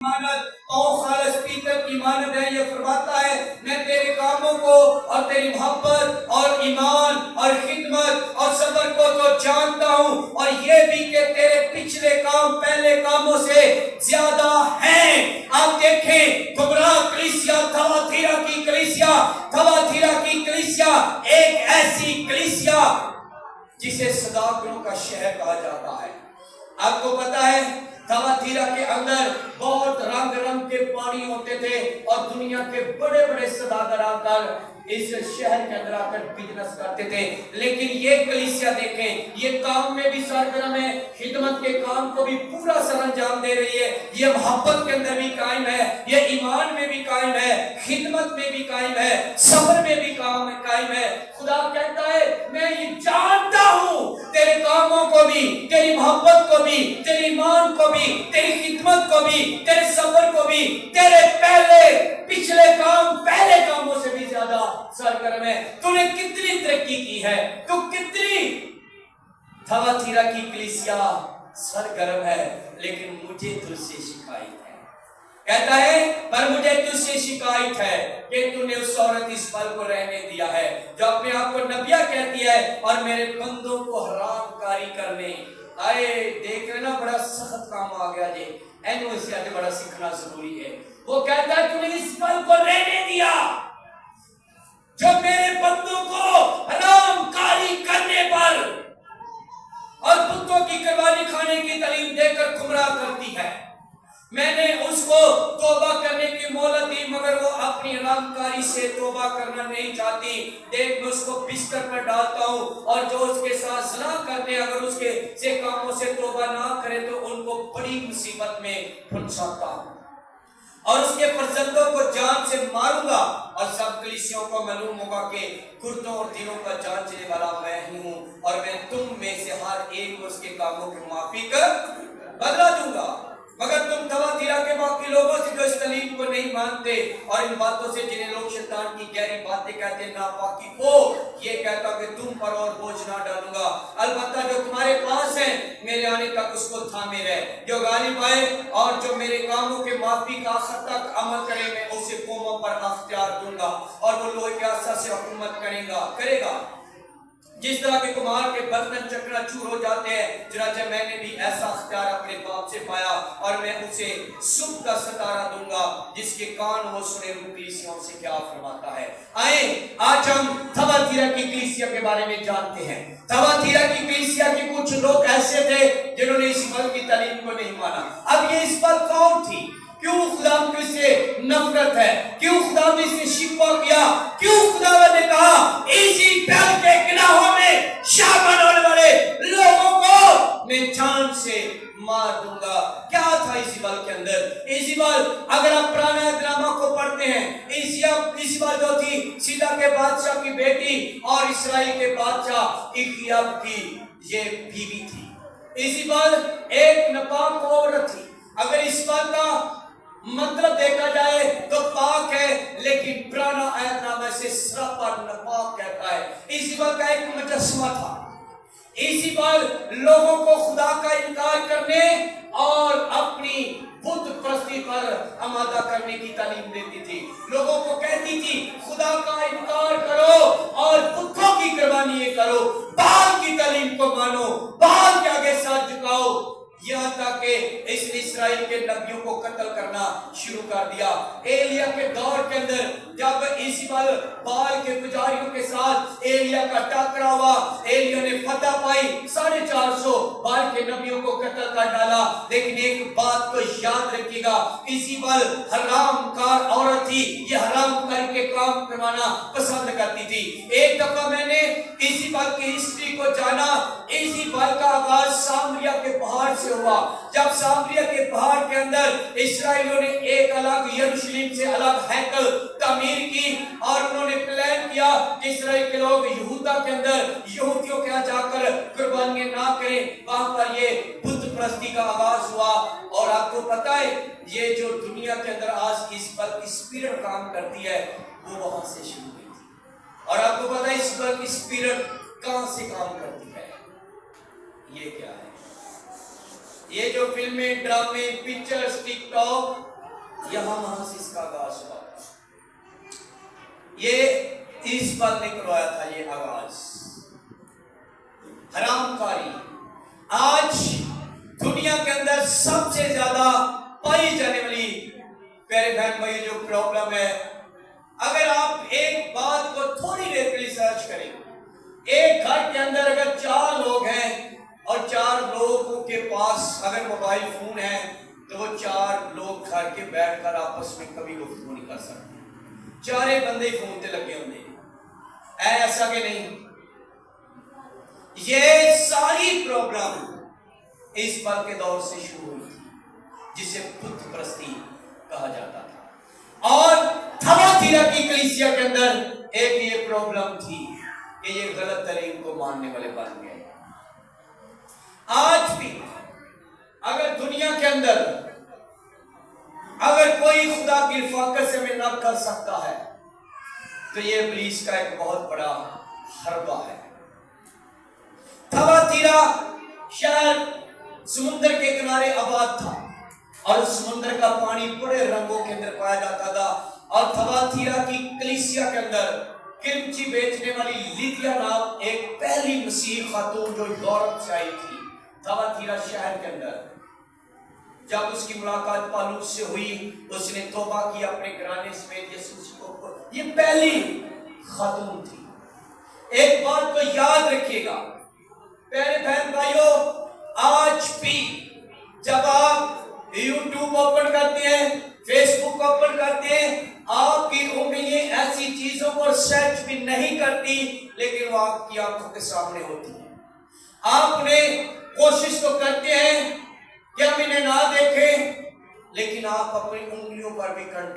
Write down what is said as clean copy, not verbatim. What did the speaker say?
مانت اور خالص پیتر کی مانت ہے. یہ فرماتا ہے میں تیرے کاموں کو اور تیری محبت اور ایمان اور خدمت اور صبر کو تو جانتا ہوں، اور یہ بھی کہ تیرے پچھلے کام پہلے کاموں سے زیادہ ہیں. آپ دیکھیں گمراہ کلیسیا تھواتیرا کی کلیسیا ایک ایسی کلیسیا جسے صداقتوں کا شہر کہا جاتا ہے. آپ کو پتا ہے تھواتیرا کے اندر بہت رنگ رنگ کے پانی ہوتے تھے اور دنیا کے بڑے بڑے سوداگر آ کر اس شہر کے اندر آ کر بزنس کرتے تھے. لیکن یہ کلیسیا دیکھیں، یہ کام میں بھی سرگرم ہے، خدمت کے کام کو بھی پورا سر انجام دے رہی ہے، یہ محبت کے اندر بھی قائم ہے، یہ ایمان میں بھی قائم ہے، خدمت میں بھی قائم ہے، صبر میں بھی قائم ہے. خدا کہتا ہے میں یہ جانتا ہوں تیرے کاموں کو بھی، تیری محبت کو بھی، تیرے ایمان کو بھی، تیری خدمت کو بھی، تیرے صبر کو بھی، تیرے پچھلے کام پہلے کاموں سے بھی زیادہ سرگرم ہے. تو نے کتنی ترقی کی ہے، تو کتنی تھواتیرا کی کلیسیا سرگرم ہے، لیکن مجھے تجھ سے شکایت ہے. کہتا ہے پر مجھے تجھ سے شکایت ہے کہ تو نے اس عورت اس پل کو رہنے دیا ہے جو اپنے آپ کو نبیہ کہتی ہے اور میرے بندوں کو حرام کاری کرنے آئے. دیکھ رہے نا بڑا سخت کام آ گیا جی، اینو اس سے بڑا سیکھنا ضروری ہے. وہ کہتا ہے تو نے اس پل کو رہنے دیا جو میرے بندوں کو حرام کاری کرنے پر اور بتوں کی قربانی کھانے کی تعلیم دے کر گمراہ کرتی ہے. میں نے اس کو توبہ کرنے کی مہلت دی مگر وہ اپنی حرام کاری سے توبہ کرنا نہیں چاہتی. دیکھ میں اس کو بستر پر ڈالتا ہوں اور جو اس کے ساتھ زنا کرتے اگر اس کے سے کاموں سے توبہ نہ کرے تو ان کو بڑی مصیبت میں پھنساتا ہوں اور اس کے فرزندوں کو جان سے ماروں گا اور سب کلیسیوں کو معلوم ہوگا کہ گردوں اور دلوں کا جانچنے والا میں ہی ہوں اور میں تم میں سے ہر ایک کو اس کے کاموں کے موافق بدلا دوں گا. مگر تم تھواتیرا کے باقی لوگوں سے جو اس تعلیم کو نہیں مانتے اور ان باتوں سے جنہیں لوگ شیطان کی گہری باتیں کہتے ہیں ناپاکی کو یہ کہتا کہ تم پر اور بوجھ نہ ڈالوں گا. البتہ جو تمہارے پاس ہے میرے آنے تک اس کو تھامے رہے، جو غالب آئے اور جو میرے کاموں کے موافق آخر تک عمل کرے میں اسے قوموں پر اختیار دوں گا اور وہ لوہے کے عصا سے حکومت کرے گا. جس طرح کے کمار کے برتن چکنا چور ہو جاتے ہیں چنانچہ میں نے بھی ایسا اختیار اپنے باپ سے پایا اور میں اسے صبح کا ستارہ دوں گا جس کے کان وہ سنے وہ کلیسیوں سے کیا فرماتا ہے. آئیں آج ہم تھواتیرا کی کلیسیا کے بارے میں جانتے ہیں. تھواتیرا کی کلیسیا کے کچھ لوگ ایسے تھے جنہوں نے اس بل کی تعلیم کو نہیں مانا. اب یہ اس بل کون تھی؟ کیوں خدا کو اس سے نفرت ہے؟ کیوں خدا نے اس سے شکوہ کیا؟ کیوں خدا نے کہا اسی پل کے گناہوں میں شامل ہونے والے لوگوں کو میں جان سے مار دوں گا؟ کیا تھا اسی بل کے اندر؟ اسی بل اگر آپ پرانا ڈرامہ کو پڑھتے ہیں اسی بل جو تھی سیدھا کے بادشاہ کی بیٹی اور اسرائیل کے بادشاہ اخیاب کی یہ بیوی تھی. اسی بل ایک ناپاک عورت تھی. اگر اس بل کا مطلب دیکھا جائے تو پاک ہے لیکن پرانا آیت نامہ سے سراپا ناپاک کہتا ہے. اسی بل کا ایک مجسمہ تھا. اسی بل لوگوں کو خدا کا انکار کرنے اور اپنی بت پرستی پر آمادہ کرنے کی تعلیم دیتی تھی. لوگوں کو کہتی تھی خدا کا انکار کرو اور بتوں کی قربانی کرو، بال کی تعلیم کو مانو، بال کے آگے سر جھکاؤ. یہاں تک کہ اس اسرائیل کے نبیوں کو قتل کرنا شروع کر دیا. ایلیا کے دور کے اندر جب ایزیبل بال کے پجاریوں کے ساتھ ایلیا کا ٹکرا ہوا، ایلیا نے فتح پائی، 450 بال کے نبیوں کو قتل کر ڈالا. لیکن ایک بات کو یاد رکھیے گا، ایزیبل حرام کار عورت تھی، یہ حرام کاری کے کام کروانا پسند کرتی تھی. ایک دفعہ میں نے ایزیبل کی ہسٹری کو جانا. ایزیبل کا آغاز سامریا کے پہاڑ سے ہوا. جب سامریا کے پہاڑ کے اندر اسرائیلیوں نے ایک الگ یروشلم سے الگ ہیکل تعمیر کی اور انہوں نے پلان کیا کہ اسرائیل کے لوگ یہودا کے اندر یہودیوں کے ہاں جا کر قربانیاں نہ کریں. وہاں پر یہ بت پرستی کا آغاز ہوا. اور آپ کو پتا ہے یہ جو دنیا کے اندر آج اس پر اسپرٹ کام کرتی ہے وہ وہاں سے شروع ہوئی تھی. اور آپ کو پتا ہے اس پر اسپرٹ کہاں سے کام کرتی ہے؟ یہ کیا ہے؟ یہ جو فلمیں، ڈرامے، پکچرز، ٹک ٹاک یہاں وہاں سے اس کا آغاز ہوا. یہ اس بات نے کروایا تھا. یہ آغاز حرام کاری آج دنیا کے اندر سب سے زیادہ پائی جانے والی پیارے بہن بھائی جو پرابلم ہے. اگر آپ ایک بات کو تھوڑی دیر کے لیے سرچ کریں, ایک گھر کے اندر اگر 4 لوگ ہیں اور 4 لوگوں کے پاس اگر موبائل فون ہے تو وہ 4 لوگ گھر کے بیٹھ کر آپس میں کبھی گفتگو نہیں کر سکتے. 4 بندے فون تے لگے ہوتے ہیں. ایسا کہ نہیں؟ یہ ساری پروگرام اس بات کے دور سے شروع ہوئی تھی جسے بت پرستی کہا جاتا تھا. اور تھواتیرا کی کلیسیا کے اندر ایک یہ پرابلم تھی کہ یہ غلط تعلیم کو ماننے والے بن گئے. آج بھی اگر دنیا کے اندر اگر کوئی خدا کی رفاقت سے میں نہ کر سکتا ہے تو یہ ابلیس کا ایک بہت بڑا حربہ ہے. تھواتیرا شہر سمندر کے کنارے آباد تھا اور سمندر کا پانی بڑے رنگوں کے اندر پایا جاتا تھا. اور تھواتیرا کی کلیسیا کے اندر کرمچی بیچنے والی لیدیا نام ایک پہلی مسیح خاتون جو یورپ سے آئی تھی تھواتیرا شہر کے اندر. جب اس کی ملاقات پالوس سے ہوئی اس نے توبہ کی اپنے گھرانے سمیت یسوع کو. یہ پہلی خاتون تھی. ایک بات کو یاد رکھیے گا پیارے بہن بھائیوں, آج بھی جب آپ یوٹیوب اوپن کرتے ہیں, فیس بک اوپن کرتے ہیں, آپ کی انگلیاں ایسی چیزوں پر سرچ بھی نہیں کرتی لیکن وہ آپ کی آنکھوں کے سامنے ہوتی ہیں. آپ نے کوشش تو کرتے ہیں کہ ہم انہیں نہ دیکھیں لیکن آپ اپنی انگلیوں پر بھی کنٹرول